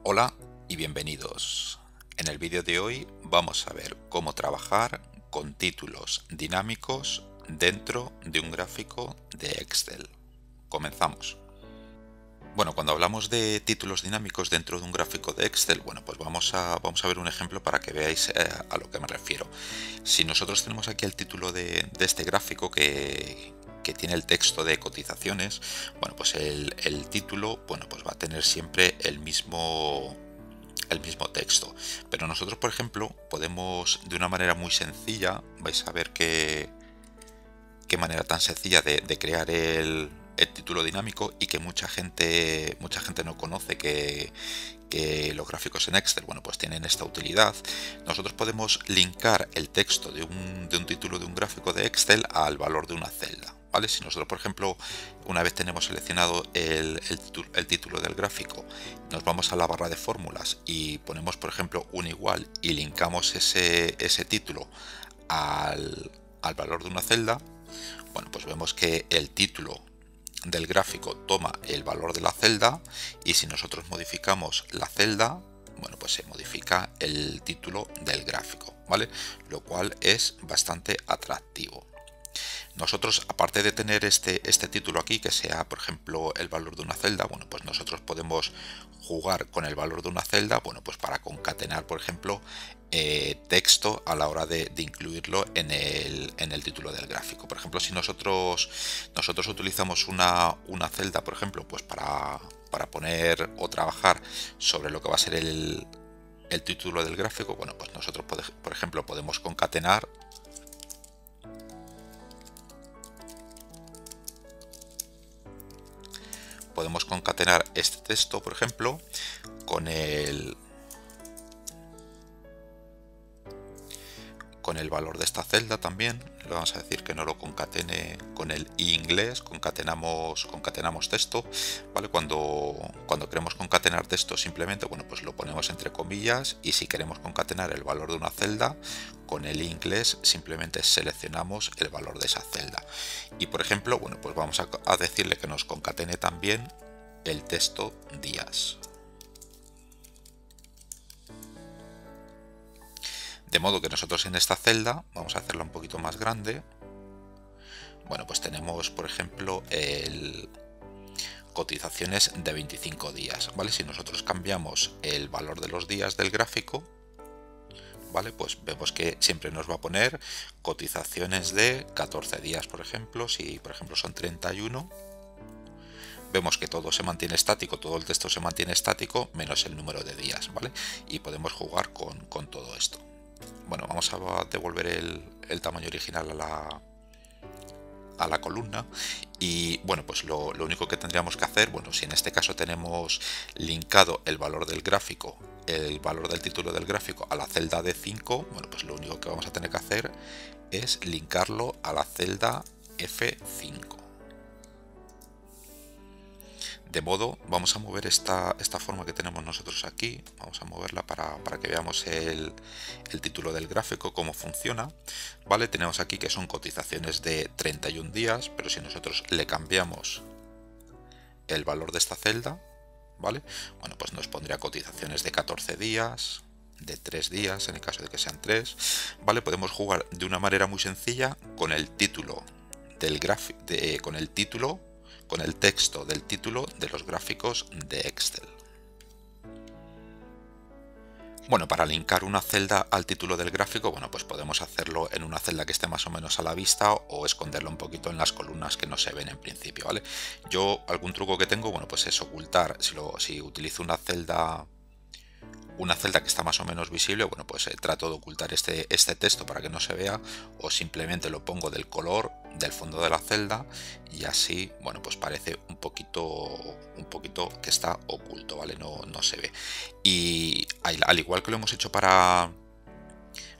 Hola y bienvenidos. En el vídeo de hoy vamos a ver cómo trabajar con títulos dinámicos dentro de un gráfico de Excel. Comenzamos. Bueno, cuando hablamos de títulos dinámicos dentro de un gráfico de Excel, bueno, pues vamos a ver un ejemplo para que veáis a lo que me refiero. Si nosotros tenemos aquí el título de este gráfico que tiene el texto de cotizaciones, bueno, pues el título, bueno, pues va a tener siempre el mismo texto, pero nosotros, por ejemplo, podemos de una manera muy sencilla, vais a ver qué manera tan sencilla de crear el título dinámico y que mucha gente no conoce que los gráficos en Excel, bueno, pues tienen esta utilidad. Nosotros podemos linkar el texto de un título de un gráfico de Excel al valor de una celda, ¿vale? Si nosotros, por ejemplo, una vez tenemos seleccionado el título del gráfico, nos vamos a la barra de fórmulas y ponemos, por ejemplo, un igual y linkamos ese título al valor de una celda, bueno, pues vemos que el título del gráfico toma el valor de la celda y si nosotros modificamos la celda, bueno, pues se modifica el título del gráfico, ¿vale? Lo cual es bastante atractivo. Nosotros, aparte de tener este título aquí, que sea, por ejemplo, el valor de una celda, bueno, pues nosotros podemos jugar con el valor de una celda, bueno, pues para concatenar, por ejemplo, texto a la hora de incluirlo en el título del gráfico. Por ejemplo, si nosotros utilizamos una celda, por ejemplo, pues para poner o trabajar sobre lo que va a ser el título del gráfico, bueno, pues nosotros, por ejemplo, podemos concatenar este texto, por ejemplo, con el valor de esta celda también. Le vamos a decir que no lo concatene con el inglés, concatenamos texto, ¿vale? Cuando queremos concatenar texto simplemente, bueno, pues lo ponemos entre comillas y si queremos concatenar el valor de una celda con el inglés simplemente seleccionamos el valor de esa celda. Y por ejemplo, bueno, pues vamos a decirle que nos concatene también el texto días. De modo que nosotros en esta celda, vamos a hacerla un poquito más grande, bueno, pues tenemos, por ejemplo, el cotizaciones de 25 días, ¿vale? Si nosotros cambiamos el valor de los días del gráfico, ¿vale? Pues vemos que siempre nos va a poner cotizaciones de 14 días, por ejemplo. Si, por ejemplo, son 31, vemos que todo se mantiene estático, todo el texto se mantiene estático, menos el número de días, ¿vale? Y podemos jugar con todo esto. Bueno, vamos a devolver el tamaño original a la columna y bueno, pues lo único que tendríamos que hacer, bueno, si en este caso tenemos linkado el valor del gráfico, el valor del título del gráfico a la celda D5, bueno, pues lo único que vamos a tener que hacer es linkarlo a la celda F5. De modo, vamos a mover esta forma que tenemos nosotros aquí, vamos a moverla para que veamos el título del gráfico, cómo funciona, ¿vale? Tenemos aquí que son cotizaciones de 31 días, pero si nosotros le cambiamos el valor de esta celda, ¿vale? Bueno, pues nos pondría cotizaciones de 14 días, de 3 días, en el caso de que sean 3, ¿vale? Podemos jugar de una manera muy sencilla con el título del gráfico, con el texto del título de los gráficos de Excel. Bueno, para linkar una celda al título del gráfico, bueno, pues podemos hacerlo en una celda que esté más o menos a la vista o esconderlo un poquito en las columnas que no se ven en principio, ¿vale? Yo, algún truco que tengo, bueno, pues es ocultar, si utilizo una celda que está más o menos visible, bueno, pues trato de ocultar este texto para que no se vea o simplemente lo pongo del color del fondo de la celda y así, bueno, pues parece un poquito que está oculto, ¿vale? No se ve. Y al igual que lo hemos hecho para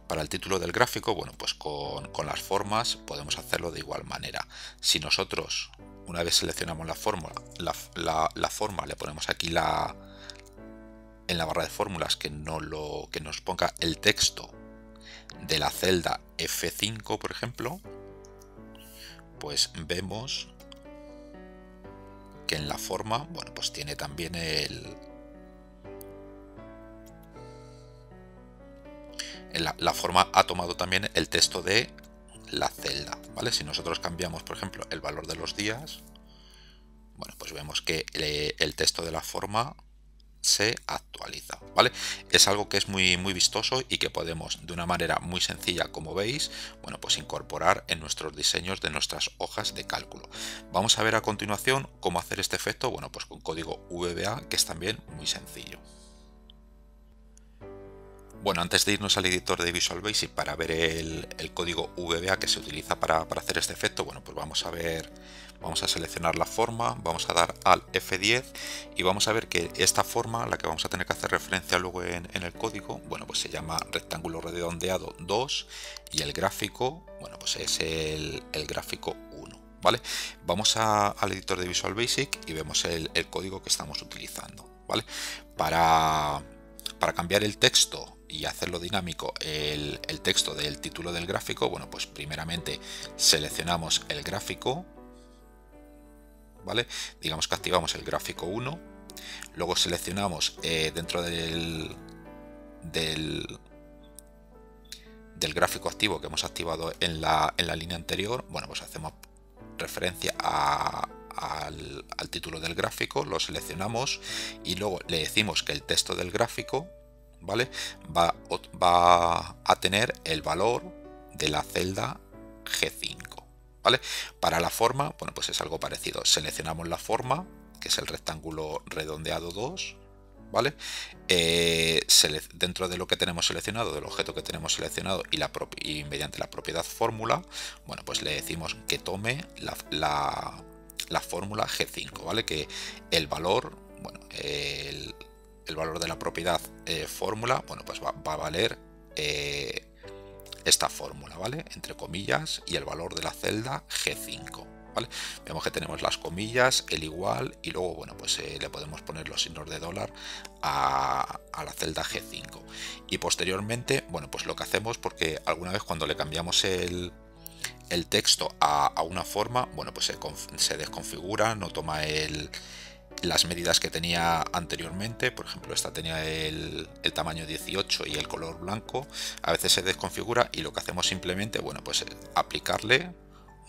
el título del gráfico, bueno, pues con las formas podemos hacerlo de igual manera. Si nosotros, una vez seleccionamos la fórmula, la forma, le ponemos aquí en la barra de fórmulas que nos ponga el texto de la celda F5, por ejemplo, pues vemos que en la forma, bueno, pues tiene también la forma ha tomado también el texto de la celda, ¿vale? Si nosotros cambiamos, por ejemplo, el valor de los días, bueno, pues vemos que el texto de la forma se actualiza, ¿vale? Es algo que es muy vistoso y que podemos de una manera muy sencilla, como veis, bueno, pues incorporar en nuestros diseños de nuestras hojas de cálculo. Vamos a ver a continuación cómo hacer este efecto, bueno, pues con código VBA, que es también muy sencillo. Bueno, antes de irnos al editor de Visual Basic para ver el código VBA que se utiliza para hacer este efecto, bueno, pues vamos a seleccionar la forma, vamos a dar al F10 y vamos a ver que esta forma, la que vamos a tener que hacer referencia luego en el código, bueno, pues se llama rectángulo redondeado 2 y el gráfico, bueno, pues es el gráfico 1, ¿vale? Vamos al editor de Visual Basic y vemos el código que estamos utilizando, ¿vale? Para cambiar el texto y hacerlo dinámico, el texto del título del gráfico, bueno, pues primeramente seleccionamos el gráfico, ¿vale? Digamos que activamos el gráfico 1, luego seleccionamos dentro del gráfico activo que hemos activado en la línea anterior, bueno, pues hacemos referencia al título del gráfico, lo seleccionamos y luego le decimos que el texto del gráfico, ¿vale?, va a tener el valor de la celda G5, ¿vale? Para la forma, bueno, pues es algo parecido. Seleccionamos la forma, que es el rectángulo redondeado 2, ¿vale? Dentro de lo que tenemos seleccionado, del objeto que tenemos seleccionado y mediante la propiedad fórmula, bueno, pues le decimos que tome la fórmula G5, ¿vale? Que el valor, bueno, el valor de la propiedad fórmula, bueno, pues va a valer esta fórmula, ¿vale?, entre comillas, y el valor de la celda G5, ¿vale? Vemos que tenemos las comillas, el igual, y luego, bueno, pues le podemos poner los signos de dólar a la celda G5. Y posteriormente, bueno, pues lo que hacemos, porque alguna vez cuando le cambiamos el texto a una forma, bueno, pues se desconfigura, no toma las medidas que tenía anteriormente. Por ejemplo, esta tenía el tamaño 18 y el color blanco, a veces se desconfigura y lo que hacemos simplemente, bueno, pues aplicarle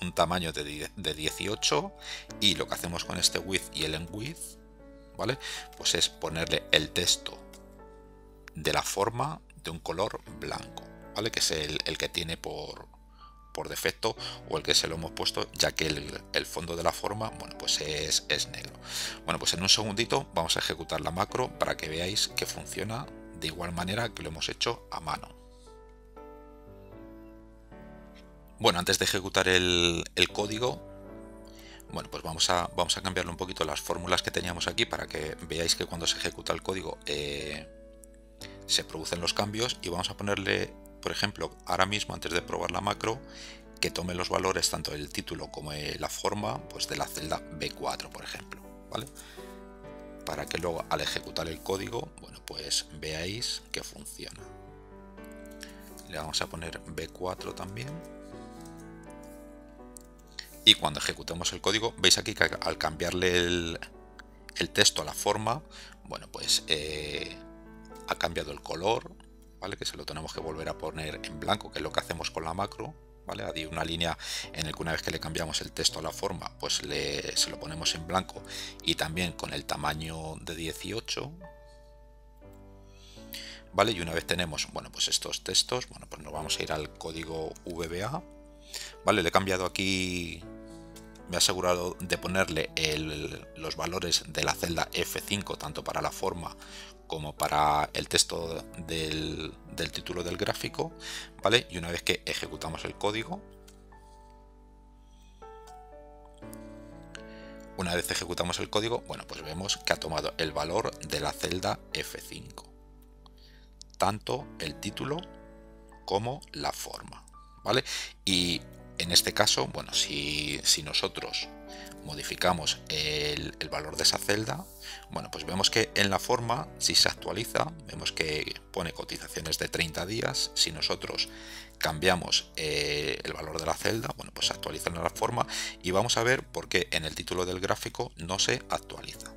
un tamaño de 18 y lo que hacemos con este width y el end width, ¿vale?, pues es ponerle el texto de la forma de un color blanco, ¿vale?, que es el que tiene por defecto, o el que se lo hemos puesto, ya que el fondo de la forma, bueno, pues es negro. Bueno, pues en un segundito vamos a ejecutar la macro para que veáis que funciona de igual manera que lo hemos hecho a mano. Bueno, antes de ejecutar el código, bueno, pues vamos a cambiarle un poquito las fórmulas que teníamos aquí para que veáis que cuando se ejecuta el código se producen los cambios, y vamos a ponerle, por ejemplo, ahora mismo, antes de probar la macro, que tome los valores tanto del título como de la forma, pues de la celda B4, por ejemplo, ¿vale? Para que luego al ejecutar el código, bueno, pues veáis que funciona. Le vamos a poner B4 también. Y cuando ejecutemos el código, veis aquí que al cambiarle el texto a la forma, bueno, pues ha cambiado el color, ¿vale?, que se lo tenemos que volver a poner en blanco, que es lo que hacemos con la macro, ¿vale? Hay una línea en la que una vez que le cambiamos el texto a la forma, pues se lo ponemos en blanco, y también con el tamaño de 18, ¿vale? Y una vez tenemos, bueno, pues estos textos, bueno, pues nos vamos a ir al código VBA, ¿vale? Le he cambiado aquí, me he asegurado de ponerle los valores de la celda F5 tanto para la forma como para el texto del título del gráfico, ¿vale? Y una vez que ejecutamos el código, bueno, pues vemos que ha tomado el valor de la celda F5, tanto el título como la forma, ¿vale? Y en este caso, bueno, si nosotros modificamos el valor de esa celda, bueno, pues vemos que en la forma, si se actualiza, vemos que pone cotizaciones de 30 días. Si nosotros cambiamos el valor de la celda, bueno, pues se actualiza en la forma, y vamos a ver por qué en el título del gráfico no se actualiza.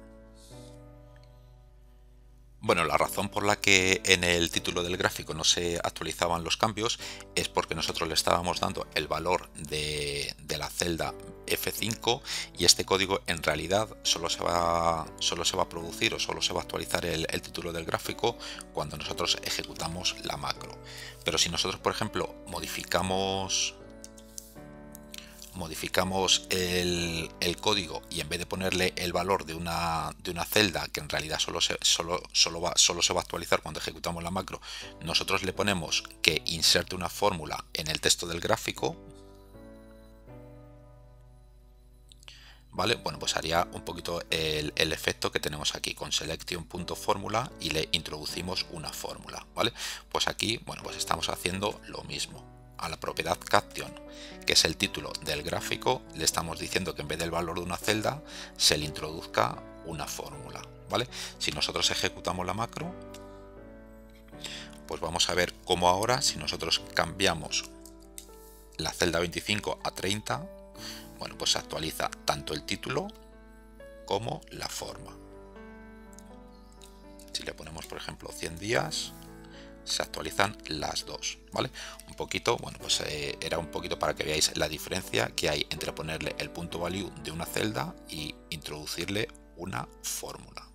Bueno, la razón razón por la que en el título del gráfico no se actualizaban los cambios es porque nosotros le estábamos dando el valor de la celda F5 y este código en realidad solo se va a producir o solo se va a actualizar el título del gráfico cuando nosotros ejecutamos la macro. Pero si nosotros, por ejemplo, modificamos el código y en vez de ponerle el valor de una celda que en realidad solo se va a actualizar cuando ejecutamos la macro, nosotros le ponemos que inserte una fórmula en el texto del gráfico, ¿vale? Bueno, pues haría un poquito el efecto que tenemos aquí con selection.formula y le introducimos una fórmula, ¿vale? Pues aquí, bueno, pues estamos haciendo lo mismo. A la propiedad caption, que es el título del gráfico, le estamos diciendo que en vez del valor de una celda se le introduzca una fórmula, ¿vale? Si nosotros ejecutamos la macro, pues vamos a ver cómo ahora, si nosotros cambiamos la celda 25 a 30, bueno, pues se actualiza tanto el título como la forma. Si le ponemos, por ejemplo, 100 días, se actualizan las dos, ¿vale? Un poquito, bueno, pues era un poquito para que veáis la diferencia que hay entre ponerle el punto value de una celda y introducirle una fórmula.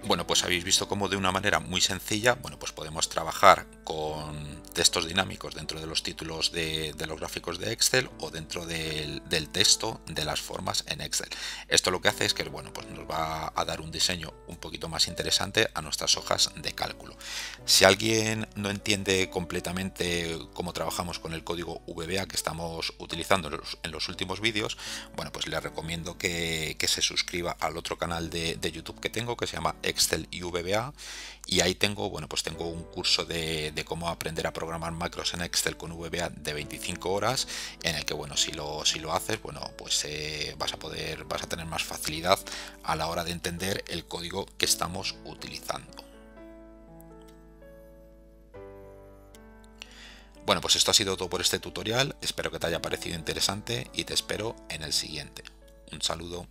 Bueno, pues habéis visto cómo de una manera muy sencilla, bueno, pues podemos trabajar con textos dinámicos dentro de los títulos de los gráficos de Excel o dentro del texto de las formas en Excel. Esto lo que hace es que, bueno, pues nos va a dar un diseño un poquito más interesante a nuestras hojas de cálculo. Si alguien no entiende completamente cómo trabajamos con el código VBA que estamos utilizando en los últimos vídeos, bueno, pues le recomiendo que se suscriba al otro canal de YouTube que tengo, que se llama Excel y VBA, y ahí tengo, bueno, pues tengo un curso de cómo aprender a programar macros en Excel con VBA de 25 horas, en el que, bueno, si lo haces, bueno, pues vas a tener más facilidad a la hora de entender el código que estamos utilizando. Bueno, pues esto ha sido todo por este tutorial, espero que te haya parecido interesante y te espero en el siguiente. Un saludo.